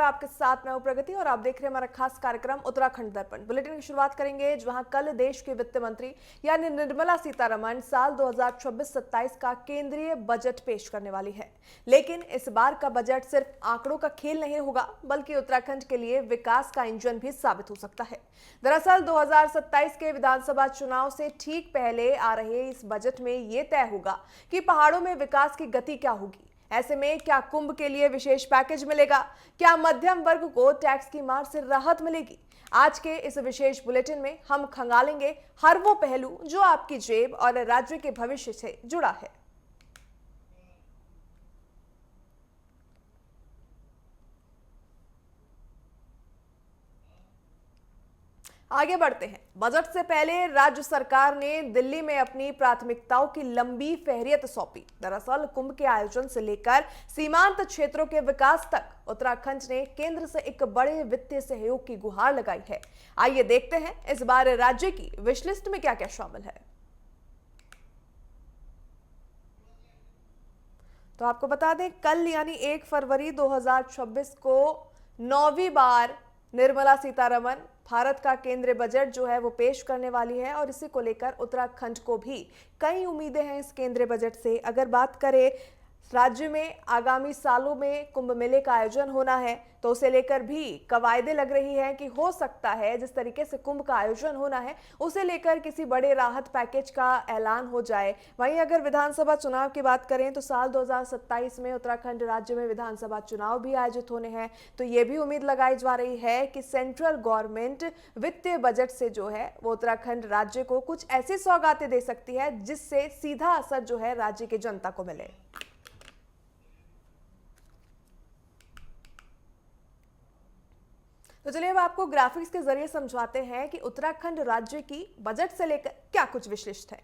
आपके साथ मैं हूं प्रगति और आप देख रहे हैं हमारा खास कार्यक्रम उत्तराखंड दर्पण। बुलेटिन की शुरुआत करेंगे जहां कल देश के वित्त मंत्री यानी निर्मला सीतारमण साल 2026-27 का केंद्रीय बजट पेश करने वाली है। लेकिन इस बार का बजट सिर्फ आंकड़ों का खेल नहीं होगा, बल्कि उत्तराखंड के लिए विकास का इंजन भी साबित हो सकता है। दरअसल 2027 के विधानसभा चुनाव से ठीक पहले आ रहे इस बजट में ये तय होगा कि पहाड़ों में विकास की गति क्या होगी। ऐसे में क्या कुंभ के लिए विशेष पैकेज मिलेगा? क्या मध्यम वर्ग को टैक्स की मार से राहत मिलेगी? आज के इस विशेष बुलेटिन में हम खंगालेंगे हर वो पहलू जो आपकी जेब और राज्य के भविष्य से जुड़ा है। आगे बढ़ते हैं। बजट से पहले राज्य सरकार ने दिल्ली में अपनी प्राथमिकताओं की लंबी फहरियत सौंपी। दरअसल कुंभ के आयोजन से लेकर सीमांत क्षेत्रों के विकास तक उत्तराखंड ने केंद्र से एक बड़े वित्तीय सहयोग की गुहार लगाई है। आइए देखते हैं इस बार राज्य की विश लिस्ट में क्या क्या शामिल है। तो आपको बता दें, कल यानी 1 फरवरी 2026 को 9वीं बार निर्मला सीतारमण भारत का केंद्रीय बजट जो है वो पेश करने वाली है और इसी को लेकर उत्तराखंड को भी कई उम्मीदें हैं इस केंद्रीय बजट से। अगर बात करें राज्य में आगामी सालों में कुंभ मेले का आयोजन होना है तो उसे लेकर भी कवायदे लग रही हैं कि हो सकता है जिस तरीके से कुंभ का आयोजन होना है उसे लेकर किसी बड़े राहत पैकेज का ऐलान हो जाए। वहीं अगर विधानसभा चुनाव की बात करें तो साल 2027 में उत्तराखंड राज्य में विधानसभा चुनाव भी आयोजित होने हैं, तो ये भी उम्मीद लगाई जा रही है कि सेंट्रल गवर्नमेंट वित्तीय बजट से जो है वो उत्तराखंड राज्य को कुछ ऐसी सौगातें दे सकती है जिससे सीधा असर जो है राज्य की जनता को मिले। तो चलिए अब आपको ग्राफिक्स के जरिए समझाते हैं कि उत्तराखंड राज्य की बजट से लेकर क्या कुछ विशिष्ट है।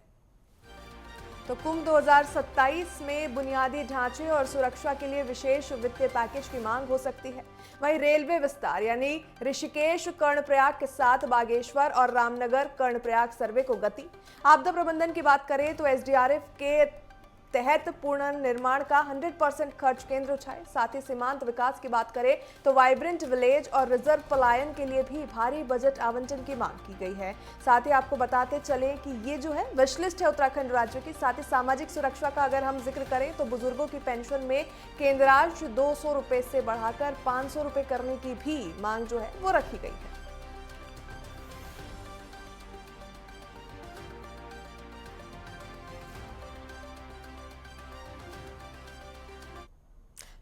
तो कुंभ 2027 में बुनियादी ढांचे और सुरक्षा के लिए विशेष वित्तीय पैकेज की मांग हो सकती है। वहीं रेलवे विस्तार यानी ऋषिकेश कर्णप्रयाग के साथ बागेश्वर और रामनगर कर्णप्रयाग सर्वे को गति। आपदा प्रबंधन की बात करें तो एसडीआरएफ के तहत पूर्ण निर्माण का 100% खर्च केंद्र उठाए। साथ ही सीमांत विकास की बात करें तो वाइब्रेंट विलेज और रिजर्व पलायन के लिए भी भारी बजट आवंटन की मांग की गई है। साथ ही आपको बताते चले कि ये जो है विश लिस्ट है उत्तराखंड राज्य की। साथ ही सामाजिक सुरक्षा का अगर हम जिक्र करें तो बुजुर्गों की पेंशन में केंद्रांश 200 रुपए से बढ़ाकर 500 रुपए करने की भी मांग जो है वो रखी गई है।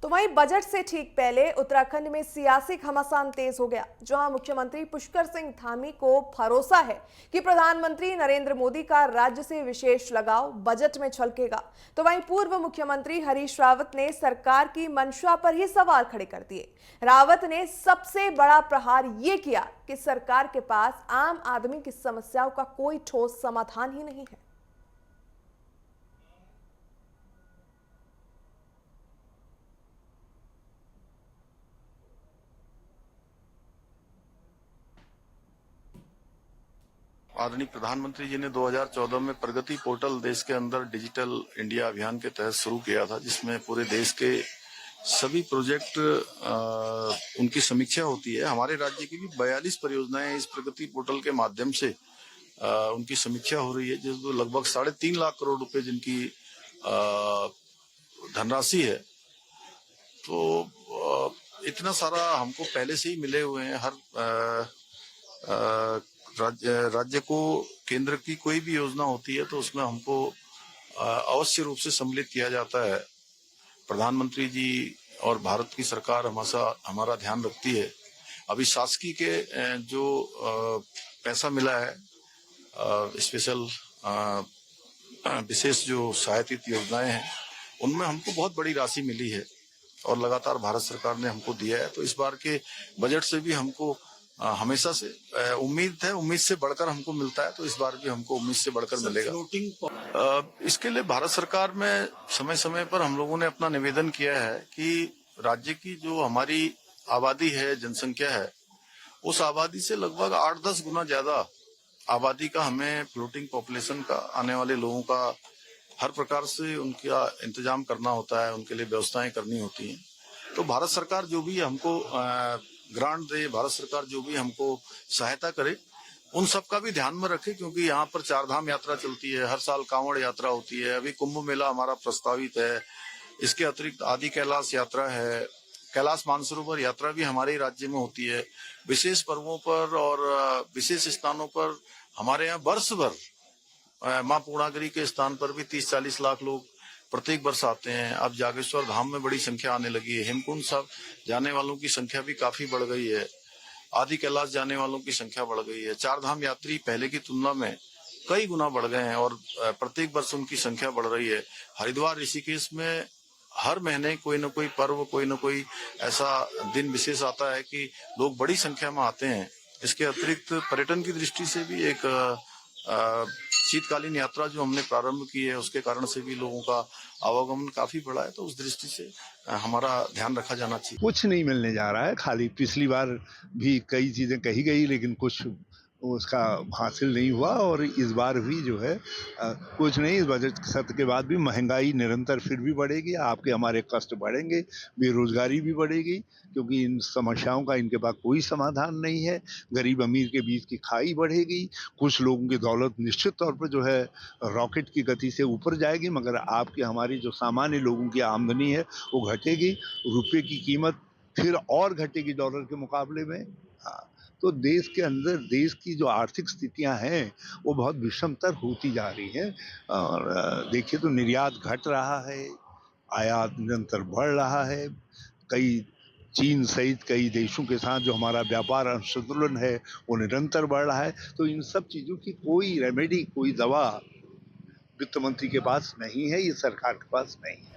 तो वहीं बजट से ठीक पहले उत्तराखंड में सियासी घमासान तेज हो गया, जहां मुख्यमंत्री पुष्कर सिंह धामी को भरोसा है कि प्रधानमंत्री नरेंद्र मोदी का राज्य से विशेष लगाव बजट में छलकेगा। तो वहीं पूर्व मुख्यमंत्री हरीश रावत ने सरकार की मंशा पर ही सवाल खड़े कर दिए। रावत ने सबसे बड़ा प्रहार यह किया कि सरकार के पास आम आदमी की समस्याओं का कोई ठोस समाधान ही नहीं है। आदरणीय प्रधानमंत्री जी ने 2014 में प्रगति पोर्टल देश के अंदर डिजिटल इंडिया अभियान के तहत शुरू किया था, जिसमें पूरे देश के सभी प्रोजेक्ट उनकी समीक्षा होती है। हमारे राज्य की भी 42 परियोजनाएं इस प्रगति पोर्टल के माध्यम से उनकी समीक्षा हो रही है, जो लगभग 3.5 लाख करोड़ रुपए जिनकी धनराशि है। तो इतना सारा हमको पहले से ही मिले हुए हैं। हर राज्य को केंद्र की कोई भी योजना होती है तो उसमें हमको अवश्य रूप से सम्मिलित किया जाता है। प्रधानमंत्री जी और भारत की सरकार हमेशा हमारा ध्यान रखती है। अभी शासकीय के जो पैसा मिला है, स्पेशल विशेष जो सहायतित योजनाएं हैं, उनमें हमको बहुत बड़ी राशि मिली है और लगातार भारत सरकार ने हमको दिया है। तो इस बार के बजट से भी हमको हमेशा से उम्मीद है, उम्मीद से बढ़कर हमको मिलता है, तो इस बार भी हमको उम्मीद से बढ़कर मिलेगा। इसके लिए भारत सरकार में समय समय पर हम लोगों ने अपना निवेदन किया है कि राज्य की जो हमारी आबादी है, जनसंख्या है, उस आबादी से लगभग 8-10 गुना ज्यादा आबादी का हमें फ्लोटिंग पॉपुलेशन का, आने वाले लोगों का हर प्रकार से उनका इंतजाम करना होता है, उनके लिए व्यवस्थाएं करनी होती हैं। तो भारत सरकार जो भी हमको ग्रांट दे, भारत सरकार जो भी हमको सहायता करे, उन सब का भी ध्यान में रखे, क्योंकि यहाँ पर चार धाम यात्रा चलती है, हर साल कांवड़ यात्रा होती है, अभी कुंभ मेला हमारा प्रस्तावित है, इसके अतिरिक्त आदि कैलाश यात्रा है, कैलाश मानसरोवर यात्रा भी हमारे राज्य में होती है। विशेष पर्वों पर और विशेष स्थानों पर हमारे यहाँ वर्ष भर माँ पूर्णागिरी के स्थान पर भी 30-40 लाख लोग प्रत्येक वर्ष आते हैं। अब जागेश्वर धाम में बड़ी संख्या आने लगी है, हेमकुंड साहब जाने वालों की संख्या भी काफी बढ़ गई है, आदि कैलाश जाने वालों की संख्या बढ़ गई है। चार धाम यात्री पहले की तुलना में कई गुना बढ़ गए हैं और प्रत्येक वर्ष उनकी संख्या बढ़ रही है। हरिद्वार ऋषिकेश में हर महीने कोई न कोई पर्व, कोई न कोई ऐसा दिन विशेष आता है कि लोग बड़ी संख्या में आते हैं। इसके अतिरिक्त पर्यटन की दृष्टि से भी एक शीतकालीन यात्रा जो हमने प्रारंभ की है, उसके कारण से भी लोगों का आवागमन काफी बढ़ा है। तो उस दृष्टि से हमारा ध्यान रखा जाना चाहिए। कुछ नहीं मिलने जा रहा है, खाली पिछली बार भी कई चीजें कही गई लेकिन कुछ उसका हासिल नहीं हुआ और इस बार भी जो है कुछ नहीं। इस बजट सत्र के बाद भी महंगाई निरंतर फिर भी बढ़ेगी, आपके हमारे कष्ट बढ़ेंगे, बेरोजगारी भी बढ़ेगी, क्योंकि इन समस्याओं का इनके पास कोई समाधान नहीं है। गरीब अमीर के बीच की खाई बढ़ेगी, कुछ लोगों की दौलत निश्चित तौर पर जो है रॉकेट की गति से ऊपर जाएगी, मगर आपकी हमारी जो सामान्य लोगों की आमदनी है वो घटेगी, रुपये की कीमत फिर और घटेगी डॉलर के मुकाबले में। हाँ, तो देश के अंदर देश की जो आर्थिक स्थितियां हैं वो बहुत विषमतर होती जा रही हैं। और देखिए तो निर्यात घट रहा है, आयात निरंतर बढ़ रहा है, कई चीन सहित कई देशों के साथ जो हमारा व्यापार असंतुलन है वो निरंतर बढ़ रहा है। तो इन सब चीज़ों की कोई रेमेडी, कोई दवा वित्त मंत्री के पास नहीं है, ये सरकार के पास नहीं है।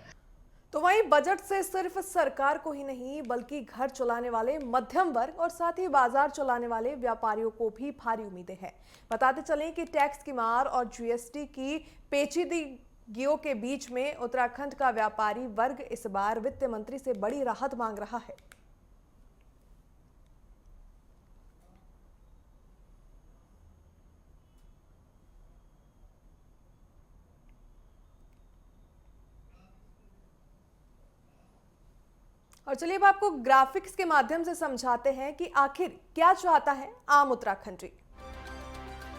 तो वहीं बजट से सिर्फ सरकार को ही नहीं बल्कि घर चलाने वाले मध्यम वर्ग और साथ ही बाजार चलाने वाले व्यापारियों को भी भारी उम्मीदें हैं। बताते चलें कि टैक्स की मार और जीएसटी की पेचीदगियों के बीच में उत्तराखंड का व्यापारी वर्ग इस बार वित्त मंत्री से बड़ी राहत मांग रहा है। और चलिए अब आपको ग्राफिक्स के माध्यम से समझाते हैं कि आखिर क्या चाहता है आम उत्तराखंडी।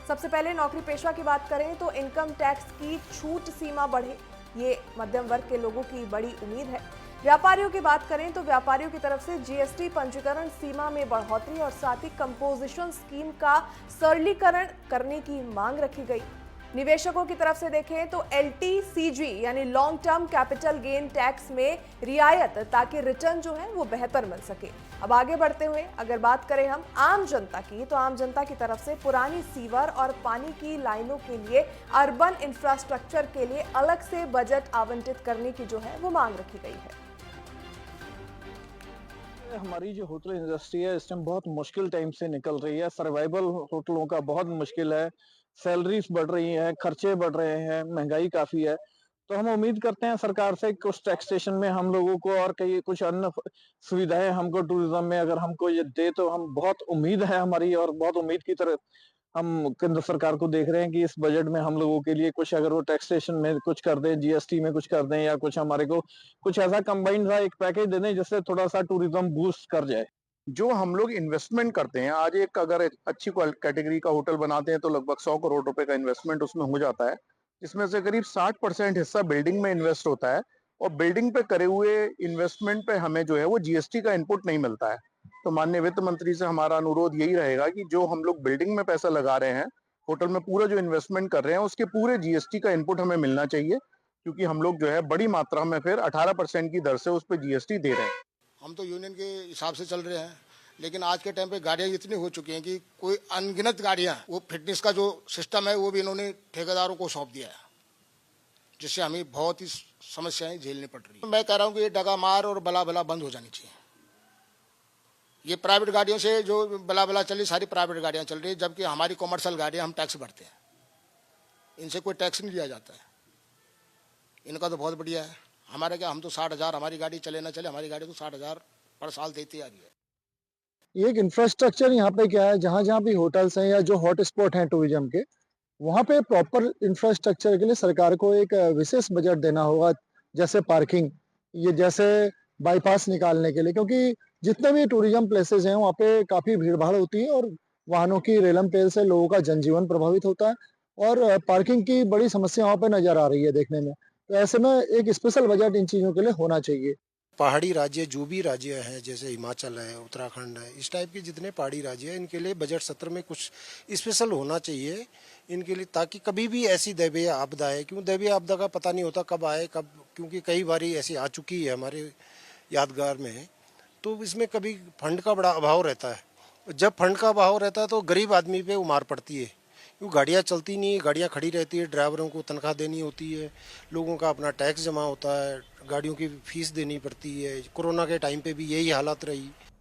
सबसे पहले नौकरी पेशा की बात करें तो इनकम टैक्स की छूट सीमा बढ़े, ये मध्यम वर्ग के लोगों की बड़ी उम्मीद है। व्यापारियों की बात करें तो व्यापारियों की तरफ से जीएसटी पंजीकरण सीमा में बढ़ोतरी और साथ ही कंपोजिशन स्कीम का सरलीकरण करने की मांग रखी गई। निवेशकों की तरफ से देखें तो LTCG यानी long term capital gain tax में रियायत, ताकि रिटर्न जो है वो बेहतर मिल सके। अब आगे बढ़ते हुए अगर बात करें हम आम जनता की, तो आम जनता की तरफ से पुरानी सीवर और पानी की लाइनों के लिए अर्बन इंफ्रास्ट्रक्चर के लिए अलग से बजट आवंटित करने की जो है वो मांग रखी गई है। हमारी जो होटल इंडस्ट्री है इस टाइम बहुत मुश्किल टाइम से निकल रही है। सर्वाइवल होटलों का बहुत मुश्किल है, सैलरीज बढ़ रही हैं, खर्चे बढ़ रहे हैं, महंगाई काफी है। तो हम उम्मीद करते हैं सरकार से कुछ टैक्सेशन में हम लोगों को और कई कुछ अन्य सुविधाएं हमको टूरिज्म में अगर हमको ये दे तो हम बहुत उम्मीद है हमारी, और बहुत उम्मीद की तरह हम केंद्र सरकार को देख रहे हैं कि इस बजट में हम लोगों के लिए कुछ अगर वो टैक्सेशन में कुछ कर दें, जीएसटी में कुछ कर दें, या कुछ हमारे को कुछ ऐसा कंबाइंड सा एक पैकेज दे दें जिससे थोड़ा सा टूरिज्म बूस्ट कर जाए। जो हम लोग इन्वेस्टमेंट करते हैं, आज एक अगर एक अच्छी कैटेगरी का होटल बनाते हैं तो लगभग 100 करोड़ रुपए का इन्वेस्टमेंट उसमें हो जाता है, जिसमें से करीब 60% हिस्सा बिल्डिंग में इन्वेस्ट होता है, और बिल्डिंग पे करे हुए इन्वेस्टमेंट पे हमें जो है वो जीएसटी का इनपुट नहीं मिलता है। तो माननीय वित्त मंत्री से हमारा अनुरोध यही रहेगा कि जो हम लोग बिल्डिंग में पैसा लगा रहे हैं, होटल में पूरा जो इन्वेस्टमेंट कर रहे हैं, उसके पूरे जीएसटी का इनपुट हमें मिलना चाहिए, क्योंकि हम लोग जो है बड़ी मात्रा में फिर 18% की दर से उस पर जीएसटी दे रहे हैं। हम तो यूनियन के हिसाब से चल रहे हैं, लेकिन आज के टाइम पे गाड़ियां इतनी हो चुकी हैं कि कोई अनगिनत गाड़ियां, वो फिटनेस का जो सिस्टम है वो भी इन्होंने ठेकेदारों को सौंप दिया है, जिससे हमें बहुत ही समस्याएं झेलनी पड़ रही है। मैं कह रहा हूँ कि ये डगामार और बला बला बंद हो जानी चाहिए। ये प्राइवेट गाड़ियों से जो बला बला चली, सारी प्राइवेट गाड़ियां चल रही है, जबकि हमारी कॉमर्शियल गाड़ियां हम टैक्स भरते हैं, इनसे कोई टैक्स नहीं लिया जाता है। इनका तो बहुत बढ़िया है। हमारे क्या, हम तो 60,000, हमारी गाड़ी चले ना चले, हमारी गाड़ी तो 60,000 पर साल देती आ रही है। ये एक इंफ्रास्ट्रक्चर यहाँ पे क्या है, जहाँ जहाँ भी होटल्स हैं या जो हॉट स्पॉट हैं टूरिज्म के, वहाँ पे प्रॉपर इंफ्रास्ट्रक्चर के लिए सरकार को एक विशेष बजट देना होगा। जैसे पार्किंग, ये जैसे बाईपास निकालने के लिए, क्योंकि जितने भी टूरिज्म प्लेसेस हैं वहाँ पे काफ़ी भीड़-भाड़ होती है और वाहनों की रेलम-पेल से लोगों का जनजीवन प्रभावित होता है और पार्किंग की बड़ी समस्या वहाँ पे नज़र आ रही है देखने में। तो ऐसे में एक स्पेशल बजट इन चीज़ों के लिए होना चाहिए। पहाड़ी राज्य जो भी राज्य है, जैसे हिमाचल है, उत्तराखंड है, इस टाइप के जितने पहाड़ी राज्य हैं, इनके लिए बजट सत्र में कुछ स्पेशल होना चाहिए इनके लिए, ताकि कभी भी ऐसी दैवीय आपदा है, क्यों दैवीय आपदा का पता नहीं होता कब आए कब, क्योंकि कई बारी ऐसी आ चुकी है हमारे यादगार में। तो इसमें कभी फंड का बड़ा अभाव रहता है। जब फंड का अभाव रहता है तो गरीब आदमी पे उमार पड़ती है, क्योंकि गाड़ियाँ चलती नहीं, गाड़ियाँ खड़ी रहती है, ड्राइवरों को तनख्वाह देनी होती है, लोगों का अपना टैक्स जमा होता है, गाड़ियों की फीस देनी पड़ती है। कोरोना के टाइम पे भी यही हालत रही।